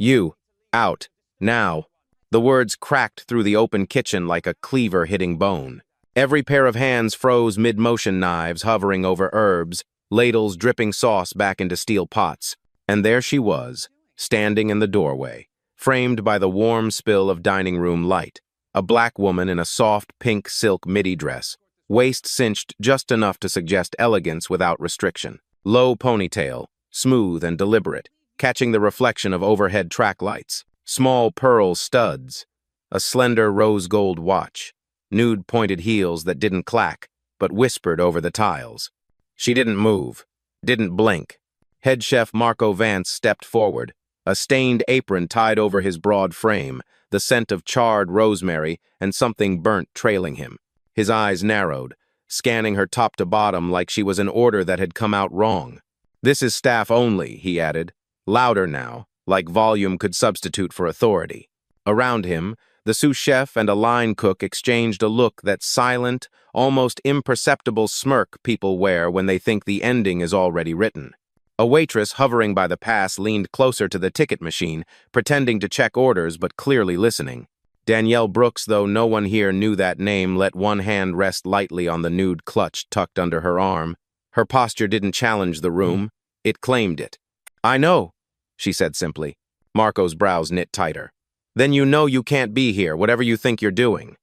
You, out, now. The words cracked through the open kitchen like a cleaver hitting bone. Every pair of hands froze mid-motion, knives hovering over herbs, ladles dripping sauce back into steel pots. And there she was, standing in the doorway, framed by the warm spill of dining room light. A black woman in a soft pink silk midi dress, waist cinched just enough to suggest elegance without restriction. Low ponytail, smooth and deliberate, catching the reflection of overhead track lights. Small pearl studs, a slender rose gold watch, nude pointed heels that didn't clack, but whispered over the tiles. She didn't move, didn't blink. Head chef Marco Vance stepped forward, a stained apron tied over his broad frame, the scent of charred rosemary and something burnt trailing him. His eyes narrowed, scanning her top to bottom like she was an order that had come out wrong. "This is staff only," he added, louder now, like volume could substitute for authority. Around him, the sous chef and a line cook exchanged a look, that silent, almost imperceptible smirk people wear when they think the ending is already written. A waitress hovering by the pass leaned closer to the ticket machine, pretending to check orders but clearly listening. Danielle Brooks, though no one here knew that name, let one hand rest lightly on the nude clutch tucked under her arm. Her posture didn't challenge the room, it claimed it. "I know," she said simply. Marco's brows knit tighter. "Then you know you can't be here, whatever you think you're doing."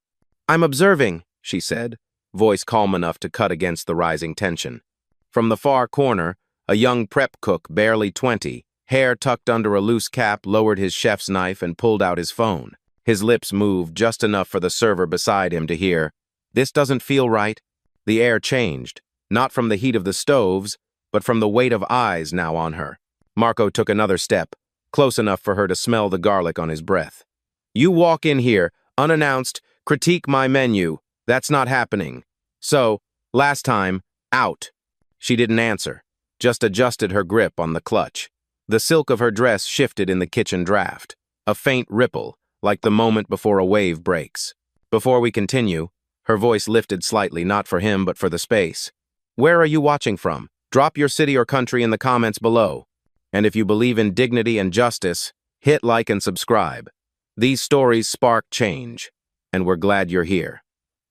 "I'm observing," she said, voice calm enough to cut against the rising tension. From the far corner, a young prep cook, barely 20, hair tucked under a loose cap, lowered his chef's knife and pulled out his phone. His lips moved just enough for the server beside him to hear, "This doesn't feel right." The air changed, not from the heat of the stoves, but from the weight of eyes now on her. Marco took another step, close enough for her to smell the garlic on his breath. "You walk in here, unannounced, critique my menu. That's not happening. So, last time, out." She didn't answer, just adjusted her grip on the clutch. The silk of her dress shifted in the kitchen draft, a faint ripple, like the moment before a wave breaks. "Before we continue," her voice lifted slightly, not for him but for the space. "Where are you watching from? Drop your city or country in the comments below. And if you believe in dignity and justice, hit like and subscribe. These stories spark change, and we're glad you're here."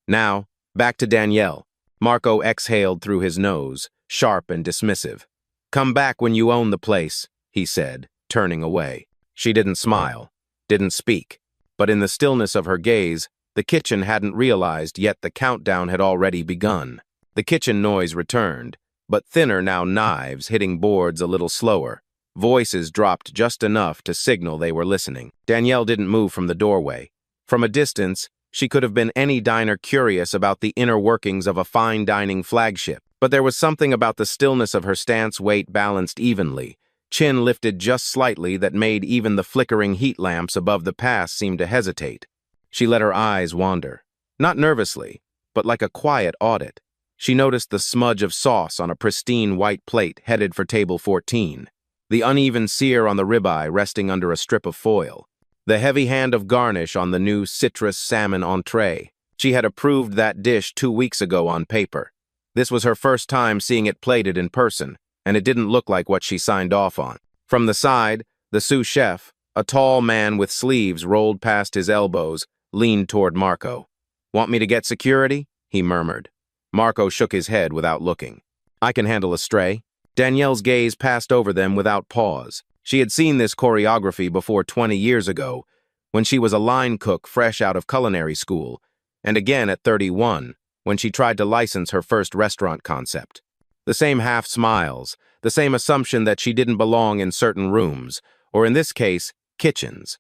Now, back to Danielle. Marco exhaled through his nose, sharp and dismissive. "Come back when you own the place," he said, turning away. She didn't smile, didn't speak, but in the stillness of her gaze, the kitchen hadn't realized yet the countdown had already begun. The kitchen noise returned, but thinner now, knives hitting boards a little slower. Voices dropped just enough to signal they were listening. Danielle didn't move from the doorway. From a distance, she could have been any diner curious about the inner workings of a fine dining flagship, but there was something about the stillness of her stance, weight balanced evenly, chin lifted just slightly, that made even the flickering heat lamps above the pass seem to hesitate. She let her eyes wander, not nervously, but like a quiet audit. She noticed the smudge of sauce on a pristine white plate headed for table 14, the uneven sear on the ribeye resting under a strip of foil, the heavy hand of garnish on the new citrus salmon entree. She had approved that dish 2 weeks ago on paper. This was her first time seeing it plated in person, and it didn't look like what she signed off on. From the side, the sous chef, a tall man with sleeves rolled past his elbows, leaned toward Marco. "Want me to get security?" he murmured. Marco shook his head without looking. "I can handle a stray." Danielle's gaze passed over them without pause. She had seen this choreography before 20 years ago, when she was a line cook fresh out of culinary school, and again at 31, when she tried to license her first restaurant concept. The same half smiles, the same assumption that she didn't belong in certain rooms, or in this case, kitchens.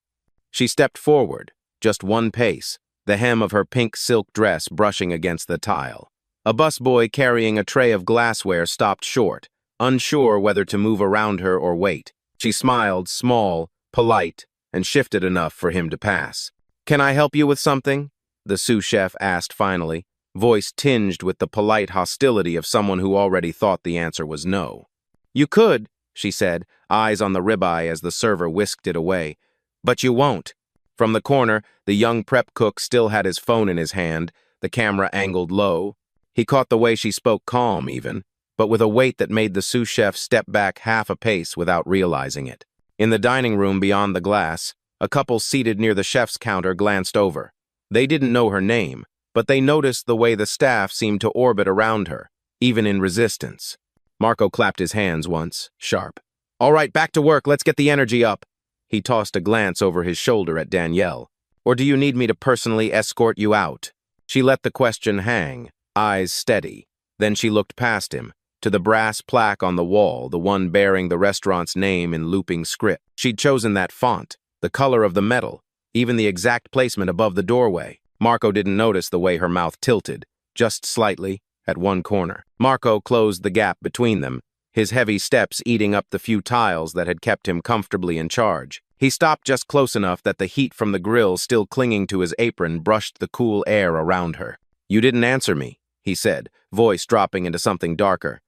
She stepped forward, just one pace, the hem of her pink silk dress brushing against the tile. A busboy carrying a tray of glassware stopped short, unsure whether to move around her or wait. She smiled, small, polite, and shifted enough for him to pass. "Can I help you with something?" the sous chef asked finally, voice tinged with the polite hostility of someone who already thought the answer was no. "You could," she said, eyes on the ribeye as the server whisked it away. "But you won't." From the corner, the young prep cook still had his phone in his hand, the camera angled low. He caught the way she spoke, calm even, but with a weight that made the sous chef step back half a pace without realizing it. In the dining room beyond the glass, a couple seated near the chef's counter glanced over. They didn't know her name, but they noticed the way the staff seemed to orbit around her, even in resistance. Marco clapped his hands once, sharp. "All right, back to work, let's get the energy up." He tossed a glance over his shoulder at Danielle. "Or do you need me to personally escort you out?" She let the question hang, eyes steady. Then she looked past him, to the brass plaque on the wall, the one bearing the restaurant's name in looping script. She'd chosen that font, the color of the metal, even the exact placement above the doorway. Marco didn't notice the way her mouth tilted, just slightly, at one corner. Marco closed the gap between them, his heavy steps eating up the few tiles that had kept him comfortably in charge. He stopped just close enough that the heat from the grill still clinging to his apron brushed the cool air around her. "You didn't answer me," he said, voice dropping into something darker.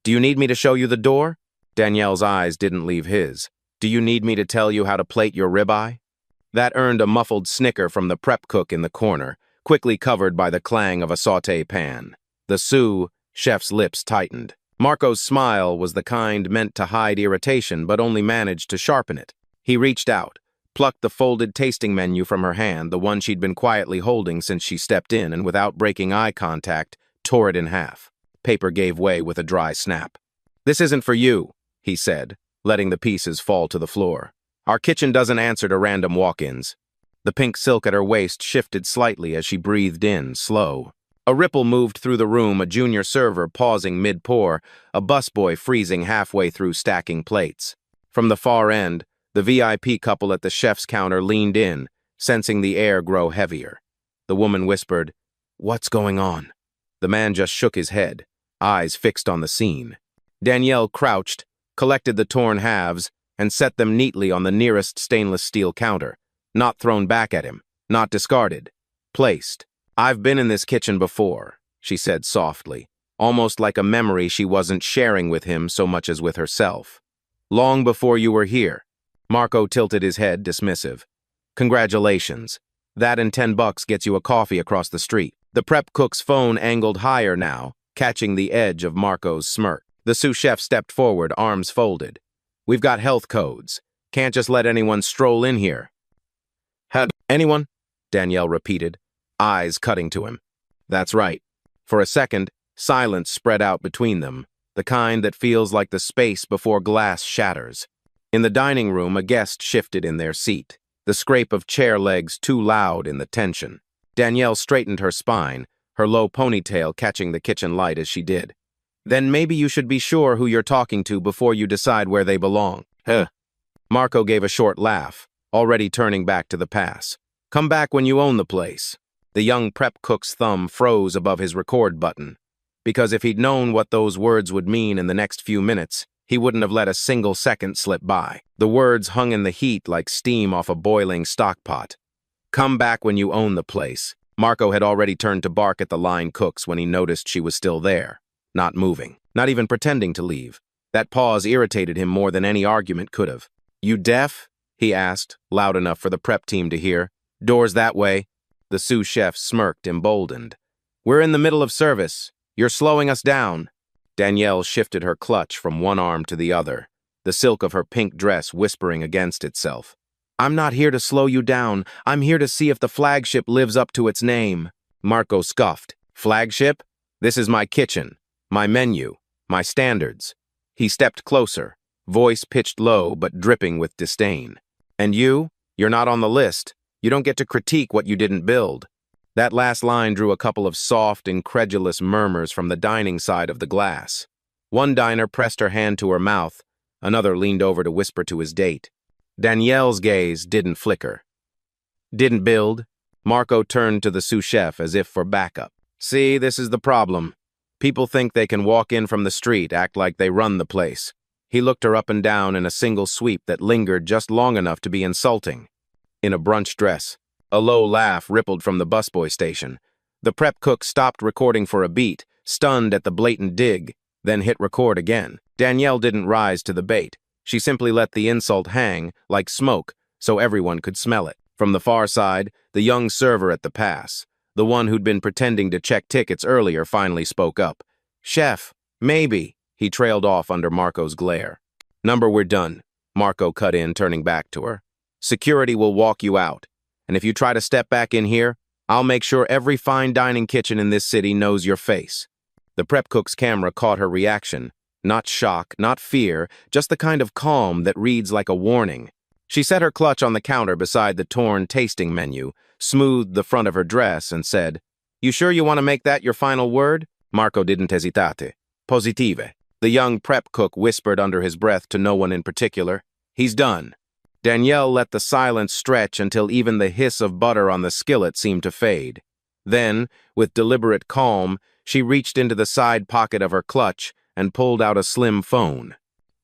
"Do you need me to show you the door?" Danielle's eyes didn't leave his. "Do you need me to tell you how to plate your ribeye?" That earned a muffled snicker from the prep cook in the corner, quickly covered by the clang of a sauté pan. The Sioux chef's lips tightened. Marco's smile was the kind meant to hide irritation, but only managed to sharpen it. He reached out, plucked the folded tasting menu from her hand, the one she'd been quietly holding since she stepped in, and without breaking eye contact, tore it in half. Paper gave way with a dry snap. "This isn't for you," he said, letting the pieces fall to the floor. "Our kitchen doesn't answer to random walk-ins." The pink silk at her waist shifted slightly as she breathed in, slow. A ripple moved through the room, a junior server pausing mid-pour, a busboy freezing halfway through stacking plates. From the far end, the VIP couple at the chef's counter leaned in, sensing the air grow heavier. The woman whispered, "What's going on?" The man just shook his head, eyes fixed on the scene. Danielle crouched, collected the torn halves, and set them neatly on the nearest stainless steel counter, not thrown back at him, not discarded, placed. "I've been in this kitchen before," she said softly, almost like a memory she wasn't sharing with him so much as with herself. "Long before you were here." Marco tilted his head, dismissive. "Congratulations. That and $10 gets you a coffee across the street." The prep cook's phone angled higher now, catching the edge of Marco's smirk. The sous chef stepped forward, arms folded. "We've got health codes. Can't just let anyone stroll in here." "Anyone?" Danielle repeated, eyes cutting to him. "That's right." For a second, silence spread out between them, the kind that feels like the space before glass shatters. In the dining room, a guest shifted in their seat, the scrape of chair legs too loud in the tension. Danielle straightened her spine, her low ponytail catching the kitchen light as she did. "Then maybe you should be sure who you're talking to before you decide where they belong." Marco gave a short laugh, already turning back to the pass. "Come back when you own the place." The young prep cook's thumb froze above his record button, because if he'd known what those words would mean in the next few minutes, he wouldn't have let a single second slip by. The words hung in the heat like steam off a boiling stockpot. "Come back when you own the place." Marco had already turned to bark at the line cooks when he noticed she was still there, not moving, not even pretending to leave. That pause irritated him more than any argument could have. "You deaf?" he asked, loud enough for the prep team to hear. "Doors that way." The sous chef smirked, emboldened. "We're in the middle of service. You're slowing us down." Danielle shifted her clutch from one arm to the other, the silk of her pink dress whispering against itself. "I'm not here to slow you down. I'm here to see if the flagship lives up to its name." Marco scoffed. "Flagship? This is my kitchen, my menu, my standards." He stepped closer, voice pitched low but dripping with disdain. "And you're not on the list. You don't get to critique what you didn't build." That last line drew a couple of soft, incredulous murmurs from the dining side of the glass. One diner pressed her hand to her mouth, another leaned over to whisper to his date. Danielle's gaze didn't flicker. "Didn't build?" Marco turned to the sous chef as if for backup. "See, this is the problem. People think they can walk in from the street, act like they run the place." He looked her up and down in a single sweep that lingered just long enough to be insulting. In a brunch dress, a low laugh rippled from the busboy station. The prep cook stopped recording for a beat, stunned at the blatant dig, then hit record again. Danielle didn't rise to the bait. She simply let the insult hang, like smoke, so everyone could smell it. From the far side, the young server at the pass, the one who'd been pretending to check tickets earlier, finally spoke up. "Chef, maybe," he trailed off under Marco's glare. "Number, we're done." Marco cut in, turning back to her. Security will walk you out. And if you try to step back in here, I'll make sure every fine dining kitchen in this city knows your face. The prep cook's camera caught her reaction. Not shock, not fear, just the kind of calm that reads like a warning. She set her clutch on the counter beside the torn tasting menu, smoothed the front of her dress, and said, "You sure you want to make that your final word?" Marco didn't hesitate. Positive. The young prep cook whispered under his breath to no one in particular. "He's done." Danielle let the silence stretch until even the hiss of butter on the skillet seemed to fade. Then, with deliberate calm, she reached into the side pocket of her clutch and pulled out a slim phone.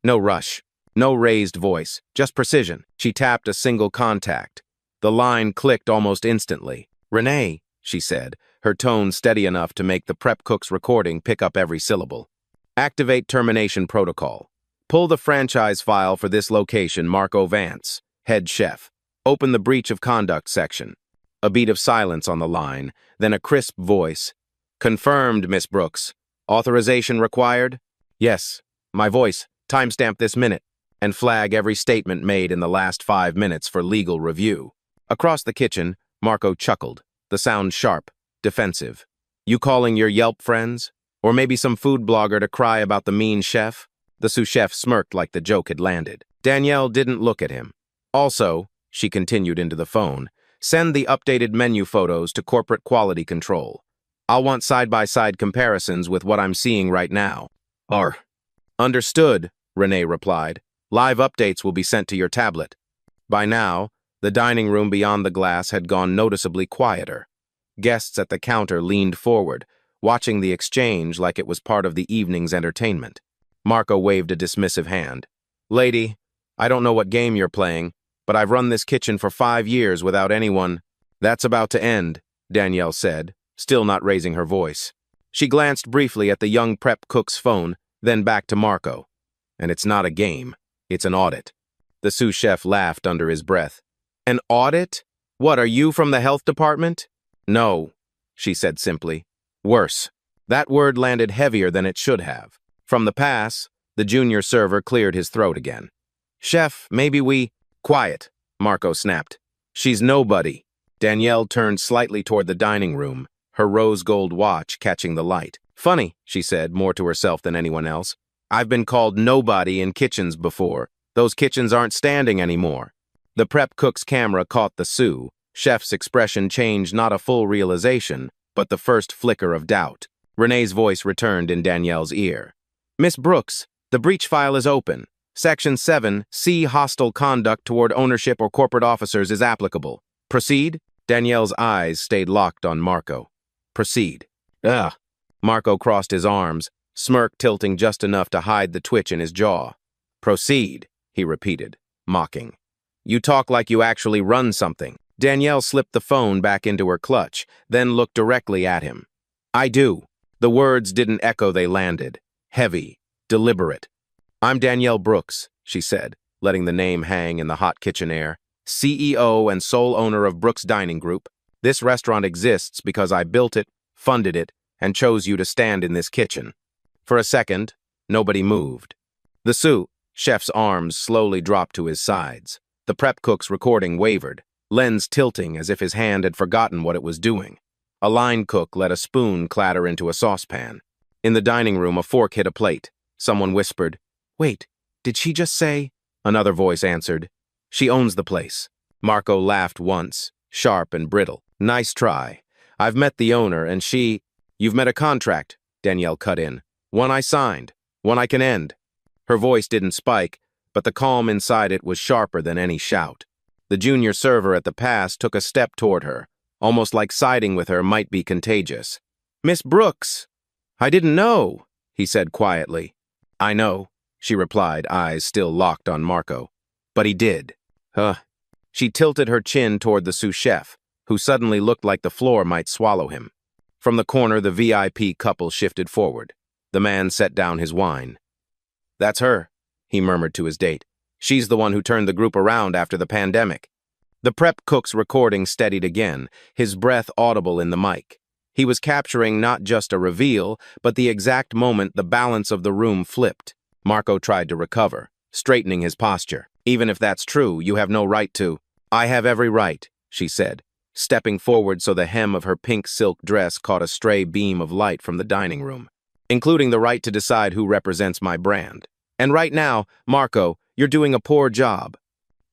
No rush, no raised voice, just precision. She tapped a single contact. The line clicked almost instantly. "Renee," she said, her tone steady enough to make the prep cook's recording pick up every syllable. "Activate termination protocol. Pull the franchise file for this location, Marco Vance, head chef. Open the breach of conduct section." A beat of silence on the line, then a crisp voice. "Confirmed, Miss Brooks. Authorization required?" "Yes. My voice. Timestamp this minute. And flag every statement made in the last 5 minutes for legal review." Across the kitchen, Marco chuckled, the sound sharp, defensive. "You calling your Yelp friends? Or maybe some food blogger to cry about the mean chef?" The sous chef smirked like the joke had landed. Danielle didn't look at him. "Also," she continued into the phone, "send the updated menu photos to corporate quality control. I'll want side-by-side comparisons with what I'm seeing right now." "Understood," Renee replied. "Live updates will be sent to your tablet." By now, the dining room beyond the glass had gone noticeably quieter. Guests at the counter leaned forward, watching the exchange like it was part of the evening's entertainment. Marco waved a dismissive hand. "Lady, I don't know what game you're playing, but I've run this kitchen for 5 years without anyone." "That's about to end," Danielle said, still not raising her voice. She glanced briefly at the young prep cook's phone, then back to Marco. "And it's not a game. It's an audit." The sous chef laughed under his breath. "An audit? What, are you from the health department?" "No," she said simply. "Worse." That word landed heavier than it should have. From the pass, the junior server cleared his throat again. "Chef, maybe we—" "Quiet," Marco snapped. "She's nobody." Danielle turned slightly toward the dining room, her rose gold watch catching the light. "Funny," she said, more to herself than anyone else. "I've been called nobody in kitchens before. Those kitchens aren't standing anymore." The prep cook's camera caught the sous chef's expression changed, not a full realization, but the first flicker of doubt. Renee's voice returned in Danielle's ear. "Miss Brooks, the breach file is open. Section 7, C, hostile conduct toward ownership or corporate officers is applicable. Proceed?" Danielle's eyes stayed locked on Marco. "Proceed." "Ugh." Marco crossed his arms, smirk tilting just enough to hide the twitch in his jaw. "Proceed," he repeated, mocking. "You talk like you actually run something." Danielle slipped the phone back into her clutch, then looked directly at him. "I do." The words didn't echo, they landed. Heavy, deliberate. "I'm Danielle Brooks," she said, letting the name hang in the hot kitchen air. "CEO and sole owner of Brooks Dining Group. This restaurant exists because I built it, funded it, and chose you to stand in this kitchen." For a second, nobody moved. The sous chef's arms slowly dropped to his sides. The prep cook's recording wavered, lens tilting as if his hand had forgotten what it was doing. A line cook let a spoon clatter into a saucepan. In the dining room, a fork hit a plate. Someone whispered, "Wait, did she just say?" Another voice answered, "She owns the place." Marco laughed once, sharp and brittle. "Nice try. I've met the owner, and she—" "You've met a contract," Danielle cut in. "One I signed. One I can end." Her voice didn't spike, but the calm inside it was sharper than any shout. The junior server at the pass took a step toward her, almost like siding with her might be contagious. "Miss Brooks, I didn't know," he said quietly. "I know," she replied, eyes still locked on Marco. "But he did." She tilted her chin toward the sous chef, who suddenly looked like the floor might swallow him. From the corner, the VIP couple shifted forward. The man set down his wine. "That's her," he murmured to his date. "She's the one who turned the group around after the pandemic." The prep cook's recording steadied again, his breath audible in the mic. He was capturing not just a reveal, but the exact moment the balance of the room flipped. Marco tried to recover, straightening his posture. Even if that's true, you have no right to. I have every right, she said, stepping forward so the hem of her pink silk dress caught a stray beam of light from the dining room, including the right to decide who represents my brand. And right now, Marco, you're doing a poor job.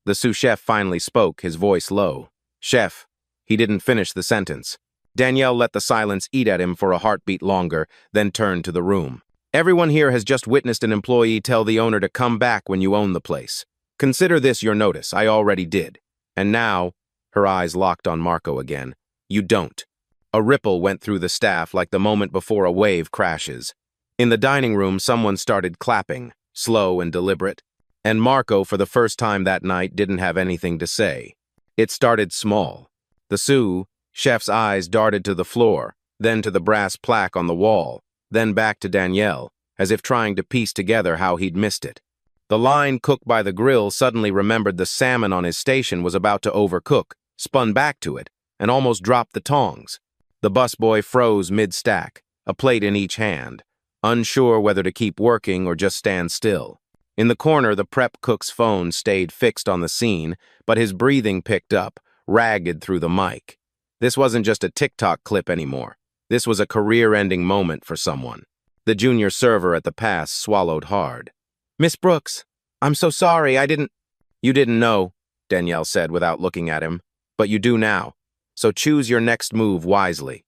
The sous chef finally spoke, his voice low. Chef. He didn't finish the sentence. Danielle let the silence eat at him for a heartbeat longer, then turned to the room. Everyone here has just witnessed an employee tell the owner to come back when you own the place. Consider this your notice. I already did. And now, her eyes locked on Marco again, you don't. A ripple went through the staff like the moment before a wave crashes. In the dining room, someone started clapping, slow and deliberate. And Marco, for the first time that night, didn't have anything to say. It started small. The sous chef's eyes darted to the floor, then to the brass plaque on the wall, then back to Danielle, as if trying to piece together how he'd missed it. The line cook by the grill suddenly remembered the salmon on his station was about to overcook, spun back to it, and almost dropped the tongs. The busboy froze mid-stack, a plate in each hand, unsure whether to keep working or just stand still. In the corner, the prep cook's phone stayed fixed on the scene, but his breathing picked up, ragged through the mic. This wasn't just a TikTok clip anymore. This was a career-ending moment for someone. The junior server at the pass swallowed hard. Miss Brooks, I'm so sorry, I didn't... You didn't know, Danielle said without looking at him, but you do now. So choose your next move wisely.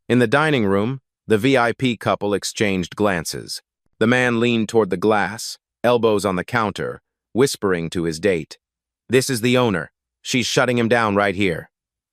In the dining room, the VIP couple exchanged glances. The man leaned toward the glass, elbows on the counter, whispering to his date. This is the owner. She's shutting him down right here.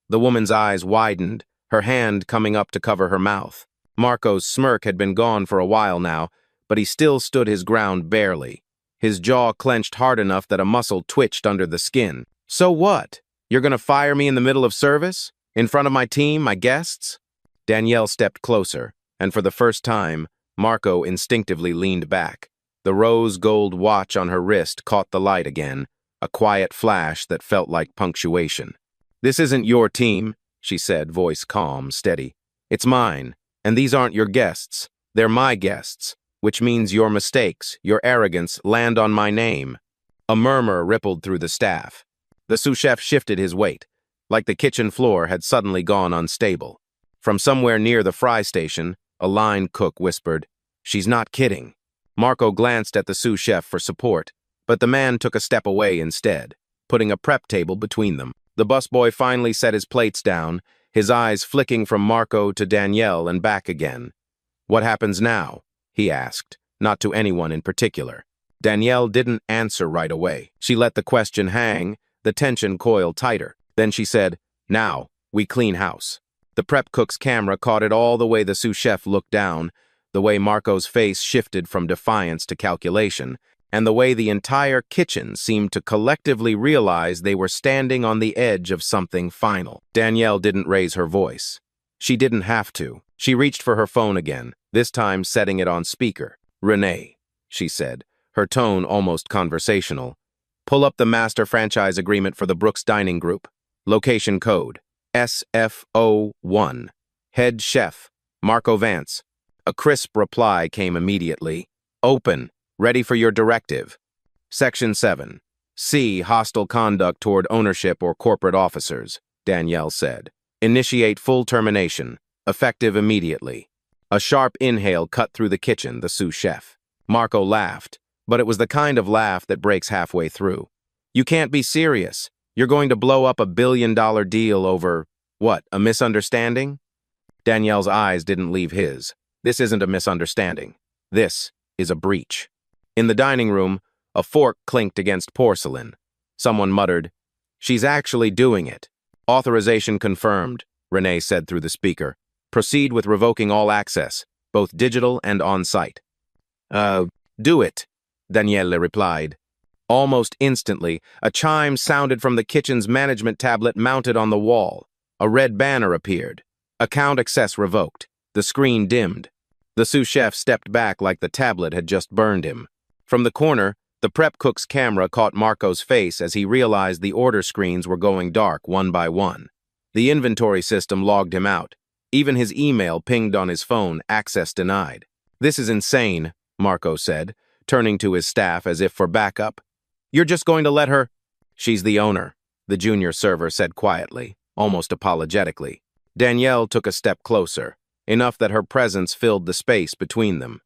The woman's eyes widened, her hand coming up to cover her mouth. Marco's smirk had been gone for a while now, but he still stood his ground barely. His jaw clenched hard enough that a muscle twitched under the skin. So what? You're gonna fire me in the middle of service? In front of my team, my guests? Danielle stepped closer, and for the first time, Marco instinctively leaned back. The rose gold watch on her wrist caught the light again, a quiet flash that felt like punctuation. This isn't your team, she said, voice calm, steady. It's mine, and these aren't your guests. They're my guests, which means your mistakes, your arrogance, land on my name. A murmur rippled through the staff. The sous chef shifted his weight, like the kitchen floor had suddenly gone unstable. From somewhere near the fry station, a line cook whispered, She's not kidding. Marco glanced at the sous chef for support, but the man took a step away instead, putting a prep table between them. The busboy finally set his plates down, his eyes flicking from Marco to Danielle and back again. What happens now? He asked, not to anyone in particular. Danielle didn't answer right away. She let the question hang, the tension coiled tighter. Then she said, Now, we clean house. The prep cook's camera caught it all the way the sous chef looked down, the way Marco's face shifted from defiance to calculation, and the way the entire kitchen seemed to collectively realize they were standing on the edge of something final. Danielle didn't raise her voice. She didn't have to. She reached for her phone again, this time setting it on speaker. Renee, she said, her tone almost conversational. Pull up the master franchise agreement for the Brooks Dining Group. Location code, SFO1. Head chef, Marco Vance. A crisp reply came immediately. Open. Ready for your directive. Section 7. C. Hostile conduct toward ownership or corporate officers, Danielle said. Initiate full termination. Effective immediately. A sharp inhale cut through the kitchen, the sous chef. Marco laughed, but it was the kind of laugh that breaks halfway through. You can't be serious. You're going to blow up $1 billion deal over, what, a misunderstanding? Danielle's eyes didn't leave his. This isn't a misunderstanding. This is a breach. In the dining room, a fork clinked against porcelain. Someone muttered, She's actually doing it. Authorization confirmed, Renee said through the speaker. Proceed with revoking all access, both digital and on-site. Do it, Danielle replied. Almost instantly, a chime sounded from the kitchen's management tablet mounted on the wall. A red banner appeared. Account access revoked. The screen dimmed. The sous chef stepped back like the tablet had just burned him. From the corner, the prep cook's camera caught Marco's face as he realized the order screens were going dark one by one. The inventory system logged him out. Even his email pinged on his phone, access denied. This is insane, Marco said, turning to his staff as if for backup. You're just going to let her—" "She's the owner," the junior server said quietly, almost apologetically. Danielle took a step closer, enough that her presence filled the space between them.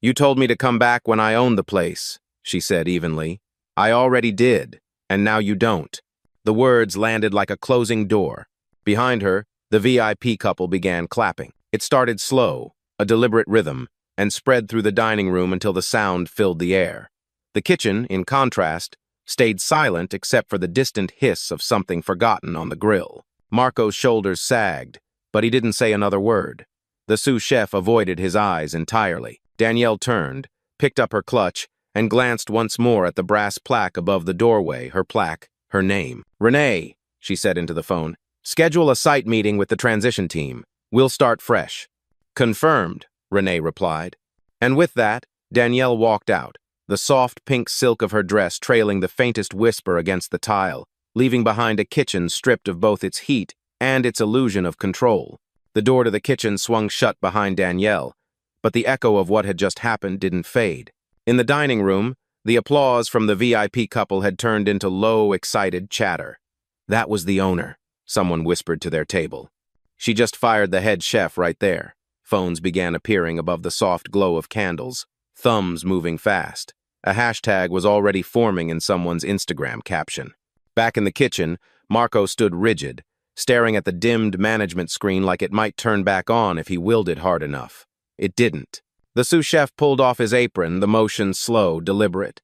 "You told me to come back when I owned the place," she said evenly. "I already did, and now you don't." The words landed like a closing door. Behind her, the VIP couple began clapping. It started slow, a deliberate rhythm, and spread through the dining room until the sound filled the air. The kitchen, in contrast, stayed silent except for the distant hiss of something forgotten on the grill. Marco's shoulders sagged, but he didn't say another word. The sous chef avoided his eyes entirely. Danielle turned, picked up her clutch, and glanced once more at the brass plaque above the doorway, her plaque, her name. "Renee," she said into the phone, "schedule a site meeting with the transition team. We'll start fresh." "Confirmed," Renee replied. And with that, Danielle walked out, the soft pink silk of her dress trailing the faintest whisper against the tile, leaving behind a kitchen stripped of both its heat and its illusion of control. The door to the kitchen swung shut behind Danielle, but the echo of what had just happened didn't fade. In the dining room, the applause from the VIP couple had turned into low, excited chatter. "That was the owner," someone whispered to their table. "She just fired the head chef right there." Phones began appearing above the soft glow of candles, thumbs moving fast. A hashtag was already forming in someone's Instagram caption. Back in the kitchen, Marco stood rigid, staring at the dimmed management screen like it might turn back on if he willed it hard enough. It didn't. The sous chef pulled off his apron, the motion slow, deliberate.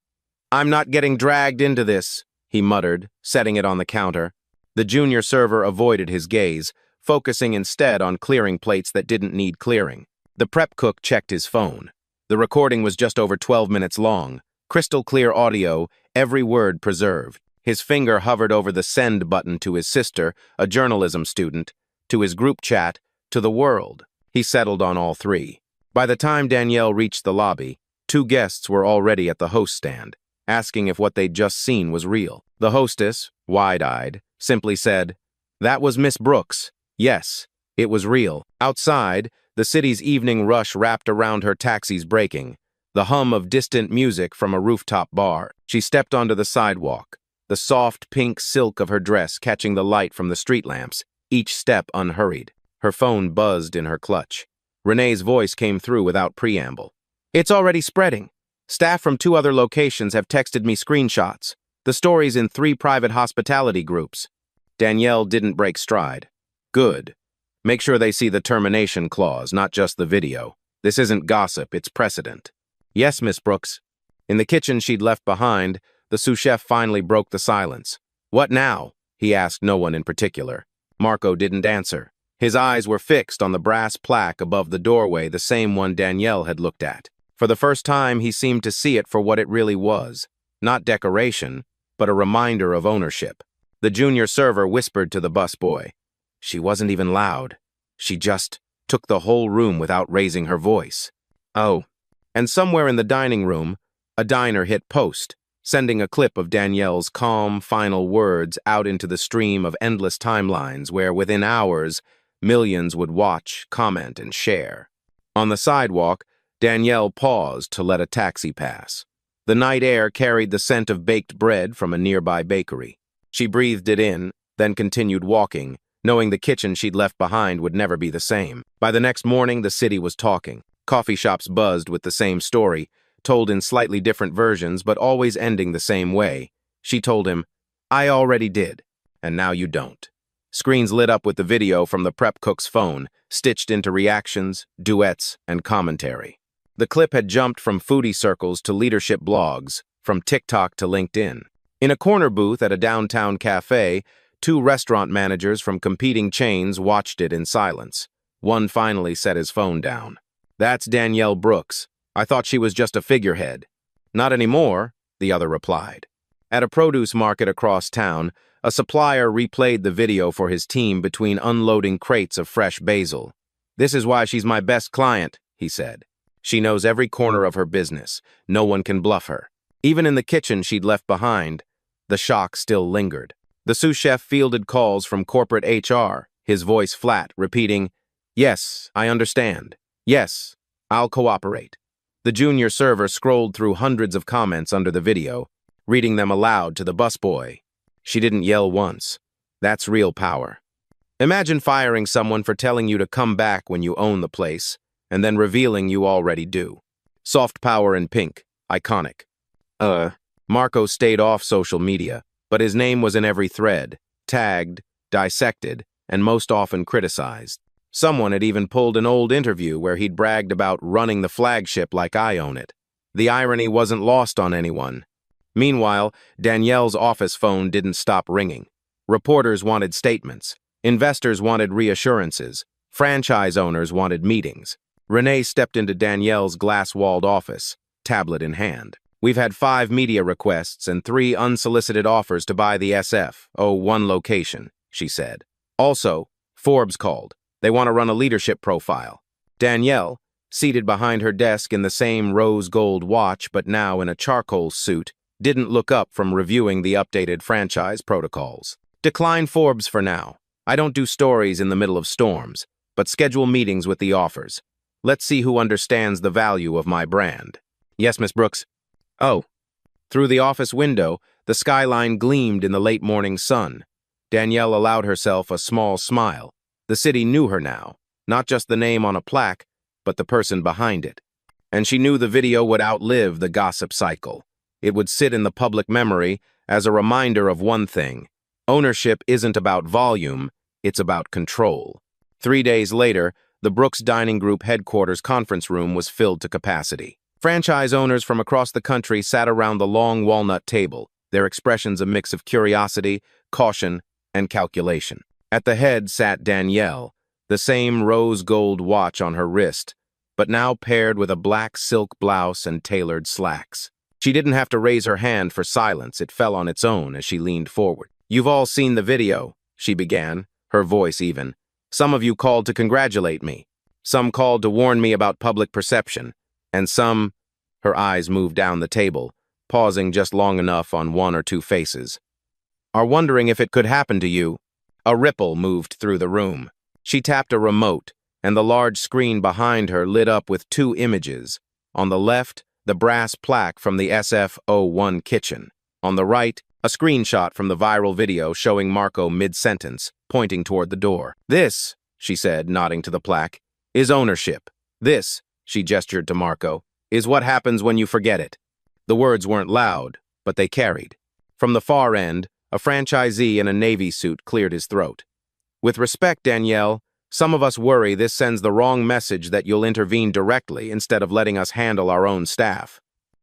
"I'm not getting dragged into this," he muttered, setting it on the counter. The junior server avoided his gaze, focusing instead on clearing plates that didn't need clearing. The prep cook checked his phone. The recording was just over 12 minutes long, crystal clear audio, every word preserved. His finger hovered over the send button to his sister, a journalism student, to his group chat, to the world. He settled on all three. By the time Danielle reached the lobby, 2 guests were already at the host stand, asking if what they'd just seen was real. The hostess, wide-eyed, simply said, "That was Miss Brooks. Yes, it was real." Outside, the city's evening rush wrapped around her taxi's braking, the hum of distant music from a rooftop bar. She stepped onto the sidewalk, the soft pink silk of her dress catching the light from the street lamps, each step unhurried. Her phone buzzed in her clutch. Renee's voice came through without preamble. "It's already spreading. Staff from 2 other locations have texted me screenshots. The story's in 3 private hospitality groups." Danielle didn't break stride. "Good. Make sure they see the termination clause, not just the video. This isn't gossip, it's precedent." "Yes, Miss Brooks." In the kitchen she'd left behind, the sous chef finally broke the silence. "What now?" he asked no one in particular. Marco didn't answer. His eyes were fixed on the brass plaque above the doorway, the same one Danielle had looked at. For the first time, he seemed to see it for what it really was. Not decoration, but a reminder of ownership. The junior server whispered to the busboy. She wasn't even loud. She just took the whole room without raising her voice. "Oh." And somewhere in the dining room, a diner hit post, sending a clip of Danielle's calm, final words out into the stream of endless timelines where, within hours, millions would watch, comment, and share. On the sidewalk, Danielle paused to let a taxi pass. The night air carried the scent of baked bread from a nearby bakery. She breathed it in, then continued walking, knowing the kitchen she'd left behind would never be the same. By the next morning, the city was talking. Coffee shops buzzed with the same story, told in slightly different versions, but always ending the same way. She told him, "I already did, and now you don't." Screens lit up with the video from the prep cook's phone, stitched into reactions, duets, and commentary. The clip had jumped from foodie circles to leadership blogs, from TikTok to LinkedIn. In a corner booth at a downtown cafe, 2 restaurant managers from competing chains watched it in silence. One finally set his phone down. "That's Danielle Brooks. I thought she was just a figurehead." "Not anymore," the other replied. At a produce market across town, a supplier replayed the video for his team between unloading crates of fresh basil. "This is why she's my best client," he said. "She knows every corner of her business. No one can bluff her." Even in the kitchen she'd left behind, the shock still lingered. The sous chef fielded calls from corporate HR, his voice flat, repeating, "Yes, I understand. Yes, I'll cooperate." The junior server scrolled through hundreds of comments under the video, reading them aloud to the busboy. She didn't yell once. That's real power. Imagine firing someone for telling you to come back when you own the place, and then revealing you already do. Soft power in pink. Iconic. Marco stayed off social media, but his name was in every thread, tagged, dissected, and most often criticized. Someone had even pulled an old interview where he'd bragged about running the flagship like I own it. The irony wasn't lost on anyone. Meanwhile, Danielle's office phone didn't stop ringing. Reporters wanted statements. Investors wanted reassurances. Franchise owners wanted meetings. Renee stepped into Danielle's glass-walled office, tablet in hand. We've had 5 media requests and 3 unsolicited offers to buy the SF01 location, she said. Also, Forbes called. They want to run a leadership profile. Danielle, seated behind her desk in the same rose gold watch but now in a charcoal suit, didn't look up from reviewing the updated franchise protocols. Decline Forbes for now. I don't do stories in the middle of storms, but schedule meetings with the offers. Let's see who understands the value of my brand. Yes, Miss Brooks. Oh. Through the office window, the skyline gleamed in the late morning sun. Danielle allowed herself a small smile. The city knew her now, not just the name on a plaque, but the person behind it. And she knew the video would outlive the gossip cycle. It would sit in the public memory as a reminder of one thing. Ownership isn't about volume, it's about control. 3 days later, the Brooks Dining Group headquarters conference room was filled to capacity. Franchise owners from across the country sat around the long walnut table, their expressions a mix of curiosity, caution, and calculation. At the head sat Danielle, the same rose gold watch on her wrist, but now paired with a black silk blouse and tailored slacks. She didn't have to raise her hand for silence, it fell on its own as she leaned forward. You've all seen the video, she began, her voice even. Some of you called to congratulate me. Some called to warn me about public perception. And some, her eyes moved down the table, pausing just long enough on 1 or 2 faces, are wondering if it could happen to you. A ripple moved through the room. She tapped a remote, and the large screen behind her lit up with 2 images. On the left, the brass plaque from the SF01 kitchen. On the right, a screenshot from the viral video showing Marco mid-sentence, pointing toward the door. This, she said, nodding to the plaque, is ownership. This, she gestured to Marco, is what happens when you forget it. The words weren't loud, but they carried. From the far end, a franchisee in a navy suit cleared his throat. With respect, Danielle, some of us worry this sends the wrong message that you'll intervene directly instead of letting us handle our own staff.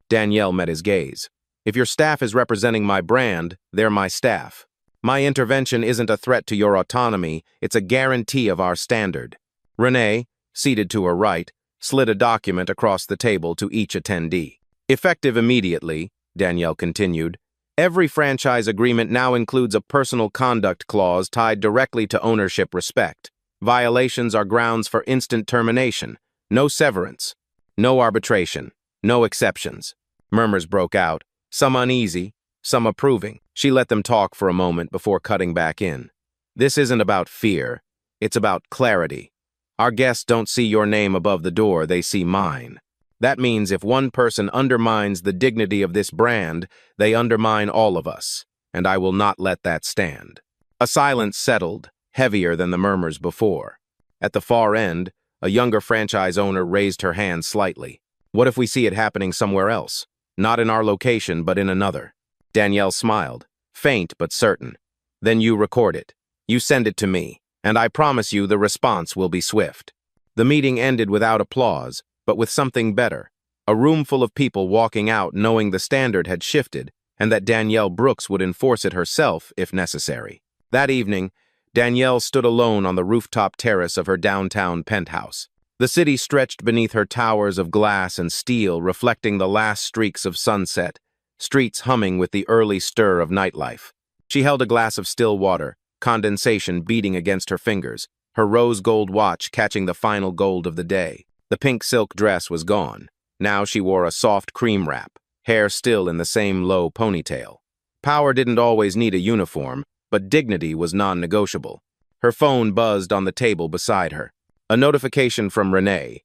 Danielle met his gaze. If your staff is representing my brand, they're my staff. My intervention isn't a threat to your autonomy, it's a guarantee of our standard. Renee, seated to her right, slid a document across the table to each attendee. Effective immediately, Danielle continued, every franchise agreement now includes a personal conduct clause tied directly to ownership respect. Violations are grounds for instant termination. No severance. No arbitration. No exceptions. Murmurs broke out, some uneasy, some approving. She let them talk for a moment before cutting back in. This isn't about fear. It's about clarity. Our guests don't see your name above the door, they see mine. That means if one person undermines the dignity of this brand, they undermine all of us, and I will not let that stand. A silence settled, heavier than the murmurs before. At the far end, a younger franchise owner raised her hand slightly. What if we see it happening somewhere else? Not in our location, but in another. Danielle smiled, faint but certain. Then you record it. You send it to me, and I promise you the response will be swift. The meeting ended without applause, but with something better. A room full of people walking out knowing the standard had shifted and that Danielle Brooks would enforce it herself if necessary. That evening, Danielle stood alone on the rooftop terrace of her downtown penthouse. The city stretched beneath her towers of glass and steel, reflecting the last streaks of sunset, streets humming with the early stir of nightlife. She held a glass of still water, condensation beating against her fingers, her rose gold watch catching the final gold of the day. The pink silk dress was gone. Now she wore a soft cream wrap, hair still in the same low ponytail. Power didn't always need a uniform, but dignity was non-negotiable. Her phone buzzed on the table beside her. A notification from Renee.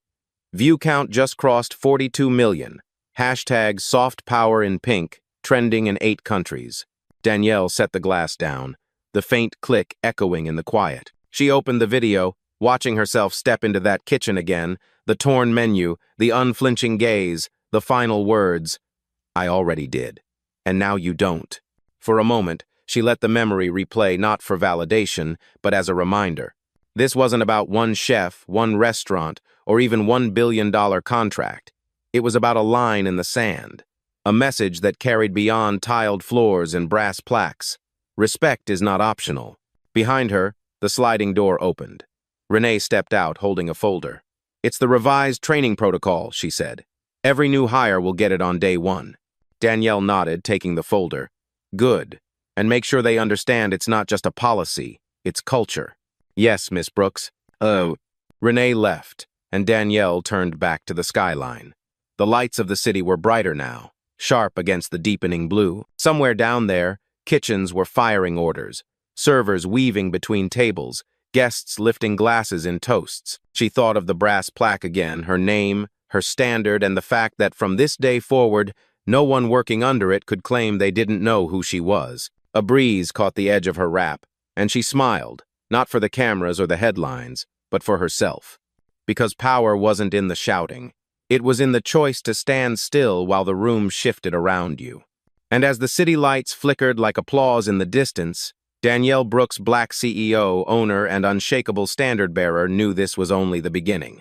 View count just crossed 42 million. Hashtag soft power in pink. trending in 8 countries. Danielle set the glass down, the faint click echoing in the quiet. She opened the video, watching herself step into that kitchen again, the torn menu, the unflinching gaze, the final words, "I already did. And now you don't." For a moment, she let the memory replay not for validation, but as a reminder. This wasn't about one chef, one restaurant, or even $1 billion contract. It was about a line in the sand, a message that carried beyond tiled floors and brass plaques. Respect is not optional. Behind her, the sliding door opened. Renee stepped out, holding a folder. "It's the revised training protocol," she said. "Every new hire will get it on day 1. Danielle nodded, taking the folder. "Good. And make sure they understand it's not just a policy, it's culture." "Yes, Miss Brooks." "Oh." Renee left, and Danielle turned back to the skyline. The lights of the city were brighter now, sharp against the deepening blue. Somewhere down there, kitchens were firing orders, servers weaving between tables, guests lifting glasses in toasts. She thought of the brass plaque again, her name, her standard, and the fact that from this day forward, no one working under it could claim they didn't know who she was. A breeze caught the edge of her wrap, and she smiled, not for the cameras or the headlines, but for herself. Because power wasn't in the shouting. It was in the choice to stand still while the room shifted around you. And as the city lights flickered like applause in the distance, Danielle Brooks, Black CEO, owner, and unshakable standard-bearer, knew this was only the beginning.